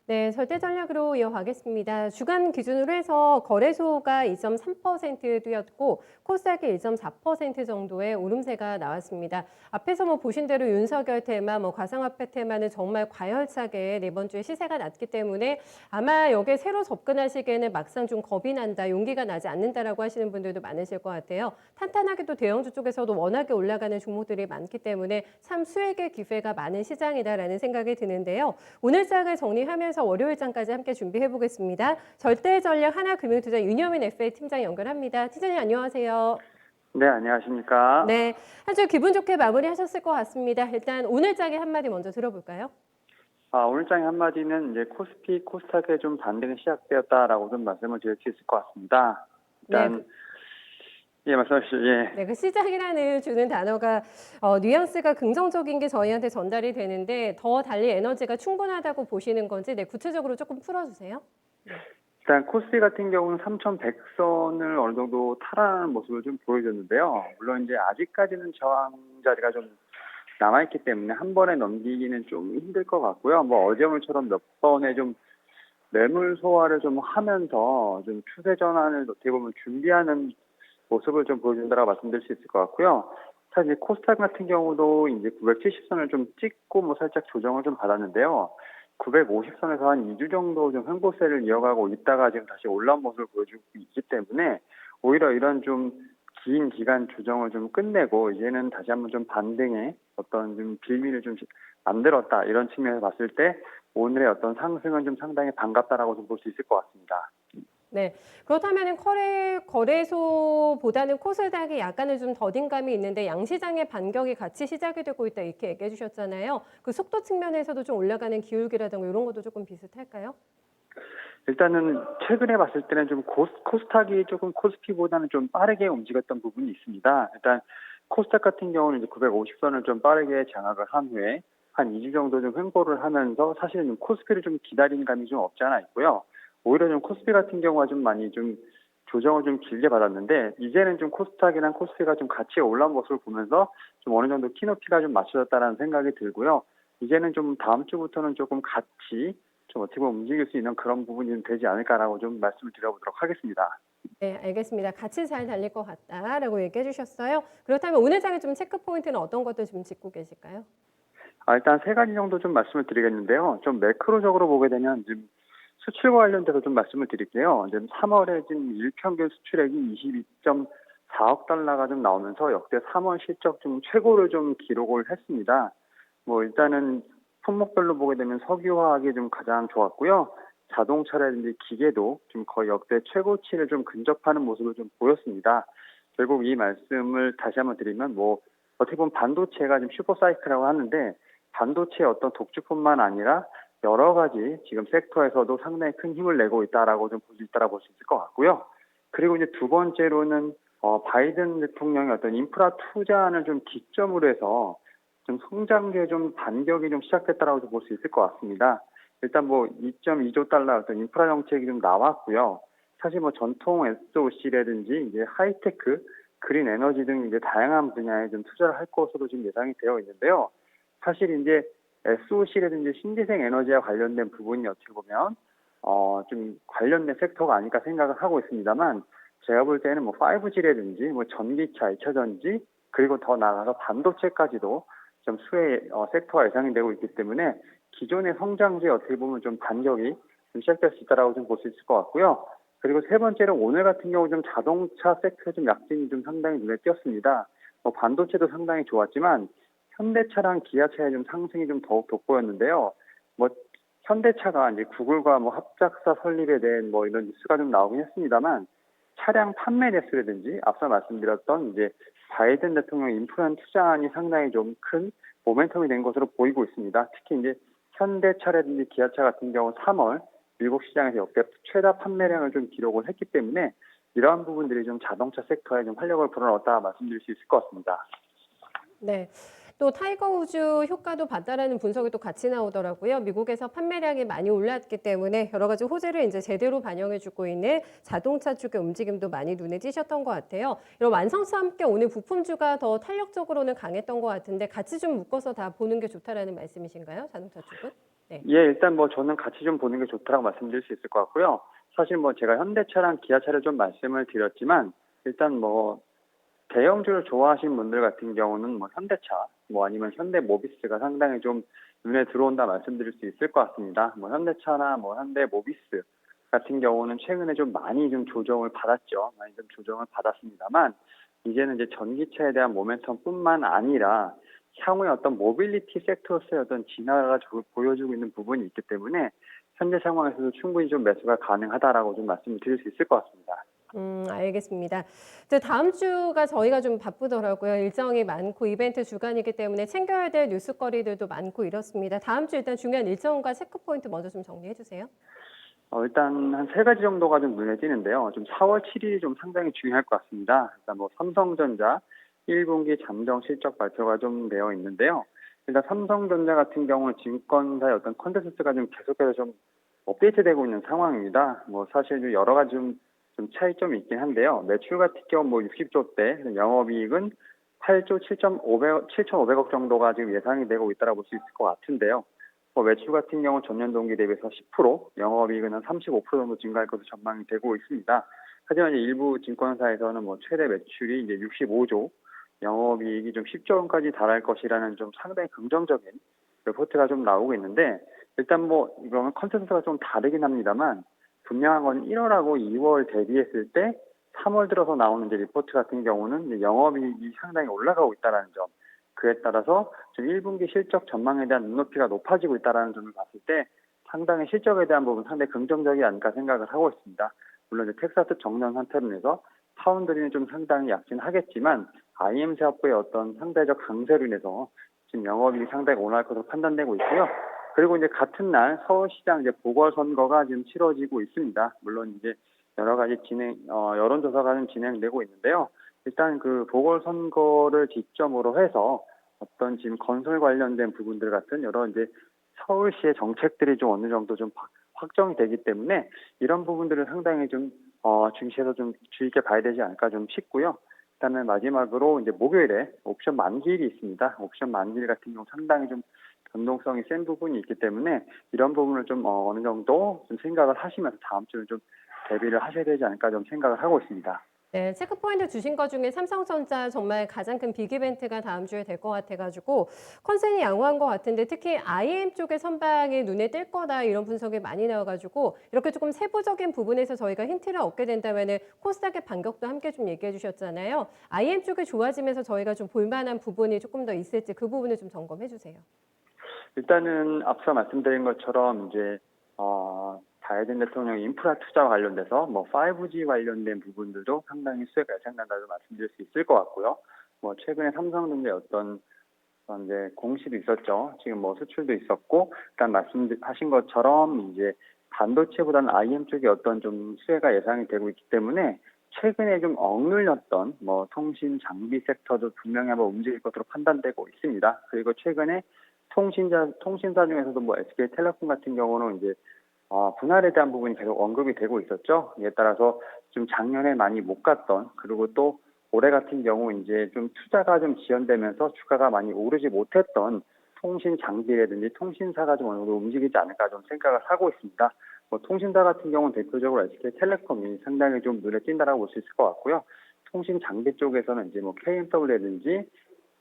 네, 절대 전략으로 이어가겠습니다. 주간 기준으로 해서 거래소가 2.3% 뛰었고 코스닥이 1.4% 정도의 오름세가 나왔습니다. 앞에서 보신 대로 윤석열 테마, 가상화폐 테마는 정말 과열차게 네 번 주에 시세가 났기 때문에 아마 여기에 새로 접근하시기에는 막상 좀 겁이 난다, 용기가 나지 않는다라고 하시는 분들도 많으실 것 같아요. 탄탄하게도 대형주 쪽에서도 워낙에 올라가는 종목들이 많기 때문에 참 수익의 기회가 많은 시장이다라는 생각이 드는데요. 오늘 장을 정리하면서 월요일장까지 함께 준비해 보겠습니다. 절대전략 하나금융투자 윤여민 FA 팀장 연결합니다. 팀장님 안녕하세요. 네, 안녕하십니까. 네, 한 주 기분 좋게 마무리하셨을 것 같습니다. 일단 오늘 장의 한마디 먼저 들어볼까요? 오늘 장의 한마디는 이제 코스피, 코스닥의 좀 반등이 시작되었다라고 좀 말씀을 드릴 수 있을 것 같습니다. 네, 일단, 예, 말씀하시죠. 예. 네, 그 시작이라는 주는 단어가 뉘앙스가 긍정적인 게 저희한테 전달이 되는데 더 달리 에너지가 충분하다고 보시는 건지 구체적으로 조금 풀어주세요. 네. 일단 코스피 같은 경우는 3,100선을 어느 정도 탈환하는 모습을 좀 보여줬는데요. 물론 이제 아직까지는 저항 자리가 좀 남아있기 때문에 한 번에 넘기기는 좀 힘들 것 같고요. 어제 오늘처럼 몇 번의 좀 매물 소화를 좀 하면서 좀 추세 전환을 어떻게 보면 준비하는 모습을 좀 보여준다라고 말씀드릴 수 있을 것 같고요. 사실 코스닥 같은 경우도 이제 970선을 좀 찍고 살짝 조정을 좀 받았는데요. 950선에서 한 2주 정도 좀 횡보세를 이어가고 있다가 지금 다시 올라온 모습을 보여주고 있기 때문에 오히려 이런 좀 긴 기간 조정을 좀 끝내고 이제는 다시 한번 좀 반등의 어떤 좀 빌미를 좀 만들었다 이런 측면에서 봤을 때 오늘의 어떤 상승은 좀 상당히 반갑다라고 좀 볼 수 있을 것 같습니다. 네, 그렇다면 거래소보다는 코스닥이 약간은 좀 더딘감이 있는데 양시장의 반격이 같이 시작이 되고 있다 이렇게 얘기해 주셨잖아요. 그 속도 측면에서도 좀 올라가는 기울기라든가 이런 것도 조금 비슷할까요? 일단은 최근에 봤을 때는 좀 코스닥이 조금 코스피보다는 좀 빠르게 움직였던 부분이 있습니다. 일단 코스닥 같은 경우는 이제 950선을 좀 빠르게 장악을 한 후에 한 2주 정도 좀 횡보를 하면서 사실은 좀 코스피를 좀 기다리는 감이 좀 없지 않아 있고요. 오히려 좀 코스피 같은 경우가 좀 많이 좀 조정을 좀 길게 받았는데 이제는 좀 코스닥이랑 코스피가 좀 같이 올라온 모습을 보면서 좀 어느 정도 키높이가 좀 맞춰졌다라는 생각이 들고요. 이제는 좀 다음 주부터는 조금 같이 좀 어떻게 보면 움직일 수 있는 그런 부분이 좀 되지 않을까라고 좀 말씀을 드려보도록 하겠습니다. 네, 알겠습니다. 같이 잘 달릴 것 같다라고 얘기해 주셨어요. 그렇다면 오늘 장에 좀 체크 포인트는 어떤 것들 좀 짚고 계실까요? 일단 세 가지 정도 좀 말씀을 드리겠는데요. 좀 매크로적으로 보게 되면 지금 수출과 관련돼서 좀 말씀을 드릴게요. 지금 3월에 지금 일평균 수출액이 22.4억 달러가 좀 나오면서 역대 3월 실적 중 최고를 좀 기록을 했습니다. 일단은 품목별로 보게 되면 석유화학이 좀 가장 좋았고요. 자동차라든지 기계도 좀 거의 역대 최고치를 좀 근접하는 모습을 좀 보였습니다. 결국 이 말씀을 다시 한번 드리면 어떻게 보면 반도체가 지금 슈퍼사이클이라고 하는데 반도체의 어떤 독주뿐만 아니라 여러 가지 지금 섹터에서도 상당히 큰 힘을 내고 있다라고 좀 볼 수 있다라고 볼 수 있을 것 같고요. 그리고 이제 두 번째로는 바이든 대통령의 어떤 인프라 투자안을 좀 기점으로 해서 좀 성장기에 좀 반격이 좀 시작됐다라고 볼 수 있을 것 같습니다. 일단 2.2조 달러 어떤 인프라 정책이 좀 나왔고요. 사실 전통 SOC라든지 이제 하이테크, 그린 에너지 등 이제 다양한 분야에 좀 투자를 할 것으로 지금 예상이 되어 있는데요. 사실 이제 SOC라든지 신재생 에너지와 관련된 부분이 어떻게 보면 좀 관련된 섹터가 아닐까 생각을 하고 있습니다만 제가 볼 때는 5G라든지 전기차, 2차 전지 그리고 더 나아가서 반도체까지도 좀 수혜 섹터가 예상이 되고 있기 때문에 기존의 성장주에 어떻게 보면 좀 반격이 좀 시작될 수 있다라고 좀 볼 수 있을 것 같고요. 그리고 세 번째는 오늘 같은 경우 좀 자동차 섹터의 좀 약진이 좀 상당히 눈에 띄었습니다. 반도체도 상당히 좋았지만 현대차랑 기아차의 좀 상승이 좀 더욱 돋보였는데요. 현대차가 이제 구글과 합작사 설립에 대한 이런 뉴스가 좀 나오긴 했습니다만 차량 판매 대수라든지 앞서 말씀드렸던 이제 바이든 대통령 인프라 투자안이 상당히 좀 큰 모멘텀이 된 것으로 보이고 있습니다. 특히 이제 현대차라든지 기아차 같은 경우 3월 미국 시장에서 역대 최다 판매량을 좀 기록을 했기 때문에 이러한 부분들이 좀 자동차 섹터에 좀 활력을 불어넣었다 말씀드릴 수 있을 것 같습니다. 네. 또 타이거 우즈 효과도 봤다라는 분석이 또 같이 나오더라고요. 미국에서 판매량이 많이 올랐기 때문에 여러 가지 호재를 이제 제대로 반영해주고 있는 자동차 쪽의 움직임도 많이 눈에 띄셨던 것 같아요. 이런 완성수와 함께 오늘 부품주가 더 탄력적으로는 강했던 것 같은데 같이 좀 묶어서 다 보는 게 좋다라는 말씀이신가요? 자동차 쪽은? 네. 예, 일단 뭐 저는 같이 좀 보는 게 좋다라고 말씀드릴 수 있을 것 같고요. 사실 뭐 제가 현대차랑 기아차를 좀 말씀을 드렸지만 일단 뭐 대형주를 좋아하시는 분들 같은 경우는 뭐 현대차, 뭐 아니면 현대모비스가 상당히 좀 눈에 들어온다 말씀드릴 수 있을 것 같습니다. 뭐 현대차나 뭐 현대모비스 같은 경우는 최근에 좀 많이 좀 조정을 받았죠. 많이 좀 조정을 받았습니다만 이제는 이제 전기차에 대한 모멘텀뿐만 아니라 향후에 어떤 모빌리티 섹터로서의 어떤 진화가 보여주고 있는 부분이 있기 때문에 현재 상황에서도 충분히 좀 매수가 가능하다라고 좀 말씀을 드릴 수 있을 것 같습니다. 알겠습니다. 이제 다음 주가 저희가 좀 바쁘더라고요. 일정이 많고 이벤트 주간이기 때문에 챙겨야 될 뉴스거리들도 많고 이렇습니다. 다음 주 일단 중요한 일정과 체크 포인트 먼저 좀 정리해 주세요. 일단 한 세 가지 정도가 좀 눈에 띄는데요. 좀 4월 7일이 좀 상당히 중요할 것 같습니다. 일단 뭐 삼성전자 1분기 잠정 실적 발표가 좀 되어 있는데요. 일단 삼성전자 같은 경우는 증권사의 어떤 컨센서스가 좀 계속해서 좀 업데이트되고 있는 상황입니다. 뭐 사실 좀 여러 가지 좀 차이점이 있긴 한데요. 매출 같은 경우 뭐 60조 대, 영업이익은 8조 7,500억 정도가 지금 예상이 되고 있다고 볼 수 있을 것 같은데요. 매출 같은 경우 전년 동기 대비해서 10%, 영업이익은 한 35% 정도 증가할 것으로 전망이 되고 있습니다. 하지만 이제 일부 증권사에서는 뭐 최대 매출이 이제 65조, 영업이익이 좀 10조 원까지 달할 것이라는 좀 상당히 긍정적인 리포트가 좀 나오고 있는데 일단 뭐 이거는 컨센서스가 좀 다르긴 합니다만 분명한 건 1월하고 2월 대비했을 때 3월 들어서 나오는 이제 리포트 같은 경우는 이제 영업이익이 상당히 올라가고 있다는 점. 그에 따라서 지금 1분기 실적 전망에 대한 눈높이가 높아지고 있다는 점을 봤을 때 상당히 실적에 대한 부분 상당히 긍정적이지 않을까 생각을 하고 있습니다. 물론 이제 텍사스 정년 사태로 인해서 파운드리는 좀 상당히 약진하겠지만 IM사업부의 어떤 상대적 강세로 인해서 지금 영업이익이 상당히 올라갈 것으로 판단되고 있고요. 그리고 이제 같은 날 서울시장 이제 보궐선거가 지금 치러지고 있습니다. 물론 이제 여러 가지 여론조사가 좀 진행되고 있는데요. 일단 그 보궐선거를 기점으로 해서 어떤 지금 건설 관련된 부분들 같은 여러 이제 서울시의 정책들이 좀 어느 정도 좀 확정이 되기 때문에 이런 부분들을 상당히 좀 중시해서 좀 주의 있게 봐야 되지 않을까 좀 싶고요. 그다음에 마지막으로 이제 목요일에 옵션 만기일이 있습니다. 옵션 만기일 같은 경우 상당히 좀 변동성이 센 부분이 있기 때문에 이런 부분을 좀 어느 정도 좀 생각을 하시면서 다음 주를 좀 대비를 하셔야 되지 않을까 좀 생각을 하고 있습니다. 네, 체크 포인트 주신 것 중에 삼성전자 정말 가장 큰 빅 이벤트가 다음 주에 될 것 같아가지고 컨센이 양호한 것 같은데 특히 IM 쪽의 선방이 눈에 띌 거다 이런 분석이 많이 나와가지고 이렇게 조금 세부적인 부분에서 저희가 힌트를 얻게 된다면은 코스닥의 반격도 함께 좀 얘기해 주셨잖아요. IM 쪽이 좋아지면서 저희가 좀 볼만한 부분이 조금 더 있을지 그 부분을 좀 점검해 주세요. 일단은 앞서 말씀드린 것처럼 이제 바이든 대통령 인프라 투자와 관련돼서 뭐 5G 관련된 부분들도 상당히 수혜가 예상된다고 말씀드릴 수 있을 것 같고요. 뭐 최근에 삼성전자의 어떤 이제 공시도 있었죠. 지금 뭐 수출도 있었고, 일단 말씀하신 것처럼 이제 반도체보다는 IM 쪽에 어떤 좀 수혜가 예상이 되고 있기 때문에 최근에 좀 억눌렸던 뭐 통신 장비 섹터도 분명히 한번 움직일 것으로 판단되고 있습니다. 그리고 최근에 통신사 중에서도 뭐 SK텔레콤 같은 경우는 이제 분할에 대한 부분이 계속 언급이 되고 있었죠. 이에 따라서 좀 작년에 많이 못 갔던 그리고 또 올해 같은 경우 이제 좀 투자가 좀 지연되면서 주가가 많이 오르지 못했던 통신 장비라든지 통신사가 좀 어느 정도 움직이지 않을까 좀 생각을 하고 있습니다. 뭐 통신사 같은 경우는 대표적으로 SK텔레콤이 상당히 좀 눈에 띈다라고 볼 수 있을 것 같고요. 통신 장비 쪽에서는 이제 뭐 KMW라든지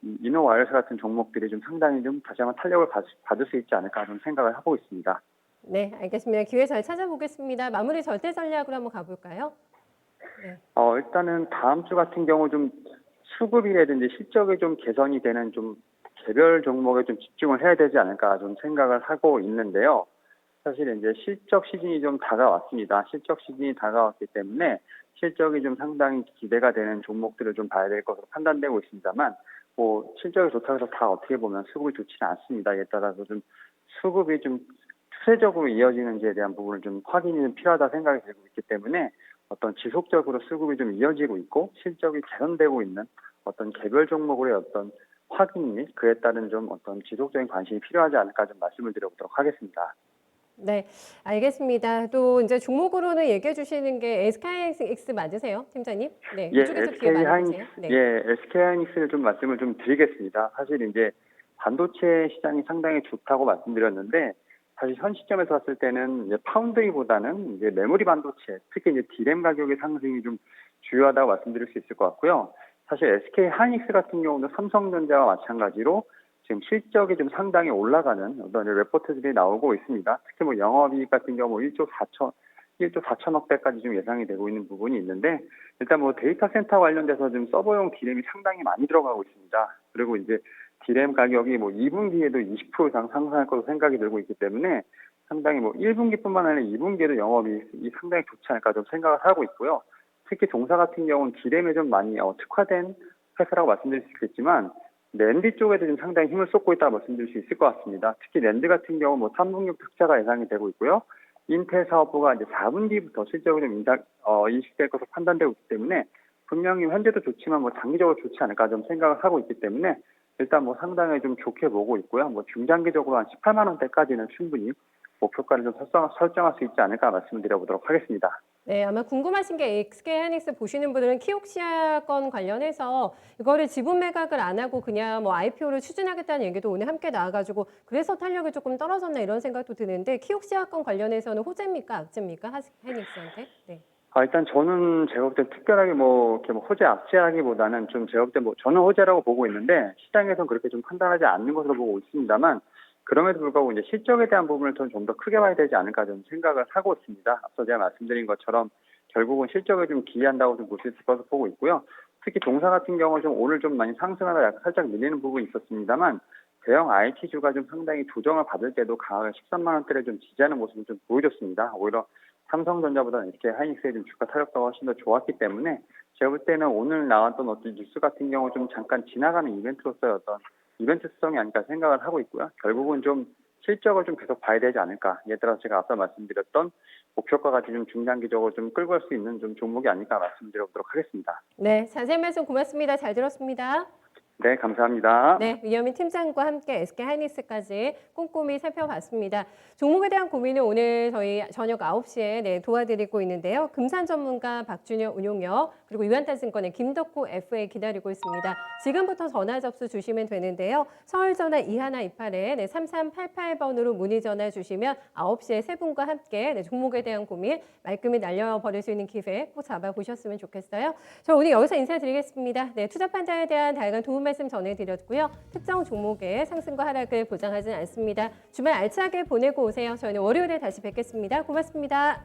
이노와이어스 같은 종목들이 좀 상당히 좀 다시 한번 탄력을 받을 수 있지 않을까 좀 생각을 하고 있습니다. 네, 알겠습니다. 기회 잘 찾아보겠습니다. 마무리 절대 전략으로 한번 가볼까요? 네. 일단은 다음 주 같은 경우 좀 수급이라든지 실적이 좀 개선이 되는 좀 개별 종목에 좀 집중을 해야 되지 않을까 좀 생각을 하고 있는데요. 사실 이제 실적 시즌이 좀 다가왔습니다. 실적 시즌이 다가왔기 때문에 실적이 좀 상당히 기대가 되는 종목들을 좀 봐야 될 것으로 판단되고 있습니다만, 뭐 실적이 좋다고 해서 다 어떻게 보면 수급이 좋지는 않습니다. 이에 따라서 좀 수급이 좀 추세적으로 이어지는지에 대한 부분을 좀 확인이 좀 필요하다 생각이 들고 있기 때문에 어떤 지속적으로 수급이 좀 이어지고 있고 실적이 개선되고 있는 어떤 개별 종목의 어떤 확인 및 그에 따른 좀 어떤 지속적인 관심이 필요하지 않을까 좀 말씀을 드려보도록 하겠습니다. 네, 알겠습니다. 또 이제 종목으로는 얘기해 주시는 게 SK하이닉스 맞으세요, 팀장님? 네, 예, 이쪽에서 기회 많이 보세요. 네. SK하이닉스를 좀 말씀을 좀 드리겠습니다. 사실 이제 반도체 시장이 상당히 좋다고 말씀드렸는데 사실 현 시점에서 봤을 때는 이제 파운드리보다는 이제 메모리 반도체, 특히 이제 D램 가격의 상승이 좀 주요하다고 말씀드릴 수 있을 것 같고요. 사실 SK 하이닉스 같은 경우는 삼성전자와 마찬가지로 지금 실적이 좀 상당히 올라가는 어떤 레포트들이 나오고 있습니다. 특히 뭐 영업이익 같은 경우 1조 4천억 대까지 좀 예상이 되고 있는 부분이 있는데, 일단 뭐 데이터 센터 관련돼서 좀 서버용 D램이 상당히 많이 들어가고 있습니다. 그리고 이제 D램 가격이 뭐 2분기에도 20% 이상 상승할 것으로 생각이 들고 있기 때문에 상당히 뭐 1분기뿐만 아니라 2분기에도 영업이익이 상당히 좋지 않을까 좀 생각을 하고 있고요. 특히 동사 같은 경우는 D램에 좀 많이 특화된 회사라고 말씀드릴 수 있겠지만, 낸드 쪽에도 좀 상당히 힘을 쏟고 있다고 말씀드릴 수 있을 것 같습니다. 특히 낸드 같은 경우 뭐 3분기 흑자가 예상이 되고 있고요. 인텔 사업부가 이제 4분기부터 실적이 좀 인식될 것으로 판단되고 있기 때문에 분명히 현재도 좋지만 뭐 장기적으로 좋지 않을까 좀 생각을 하고 있기 때문에 일단 뭐 상당히 좀 좋게 보고 있고요. 뭐 중장기적으로 한 18만 원대까지는 충분히 목표가를 좀 설정할 수 있지 않을까 말씀을 드려보도록 하겠습니다. 네, 아마 궁금하신 게 SK 하이닉스 보시는 분들은 키옥시아 건 관련해서 이거를 지분 매각을 안 하고 그냥 뭐 IPO를 추진하겠다는 얘기도 오늘 함께 나와가지고 그래서 탄력이 조금 떨어졌나 이런 생각도 드는데 키옥시아 건 관련해서는 호재입니까 악재입니까 하이닉스한테? 네. 일단 저는 제가 볼 때 특별하게 뭐 이렇게 뭐 호재 악재라기보다는 좀 제가 볼 때 뭐 저는 호재라고 보고 있는데 시장에서는 그렇게 좀 판단하지 않는 것으로 보고 있습니다만, 그럼에도 불구하고 이제 실적에 대한 부분을 좀 더 크게 봐야 되지 않을까 좀 생각을 하고 있습니다. 앞서 제가 말씀드린 것처럼 결국은 실적에 좀 기여한다고 좀 볼 수 있을 것으로 보고 있고요. 특히 동사 같은 경우는 좀 오늘 좀 많이 상승하다 약간 살짝 밀리는 부분이 있었습니다만, 대형 IT주가 좀 상당히 조정을 받을 때도 강하게 13만 원대를 좀 지지하는 모습을 좀 보여줬습니다. 오히려 삼성전자보다는 이렇게 하이닉스의 좀 주가 타격도가 훨씬 더 좋았기 때문에 제가 볼 때는 오늘 나왔던 어떤 뉴스 같은 경우 좀 잠깐 지나가는 이벤트로서의 어떤 이벤트성이 아닐까 생각을 하고 있고요. 결국은 좀 실적을 좀 계속 봐야 되지 않을까. 예를 들어서 제가 앞서 말씀드렸던 목표가 같이 좀 중장기적으로 좀 끌고 갈 수 있는 좀 종목이 아닐까 말씀드려보도록 하겠습니다. 네, 자세한 말씀 고맙습니다. 잘 들었습니다. 네, 감사합니다. 네, 위현민 팀장과 함께 SK 하이닉스까지 꼼꼼히 살펴봤습니다. 종목에 대한 고민은 오늘 저희 저녁 9시에 도와드리고 있는데요. 금산 전문가 박준혁 운용역 그리고 유한타증권의 김덕호 FA 기다리고 있습니다. 지금부터 전화 접수 주시면 되는데요. 서울전화 2128에 3388번으로 문의 전화 주시면 9시에 세 분과 함께 종목에 대한 고민 말끔히 날려버릴 수 있는 기회 꼭 잡아보셨으면 좋겠어요. 저 오늘 여기서 인사드리겠습니다. 네, 투자 판단에 대한 다양한 도움 말씀 전해드렸고요. 특정 종목의 상승과 하락을 보장하지는 않습니다. 주말 알차게 보내고 오세요. 저희는 월요일에 다시 뵙겠습니다. 고맙습니다.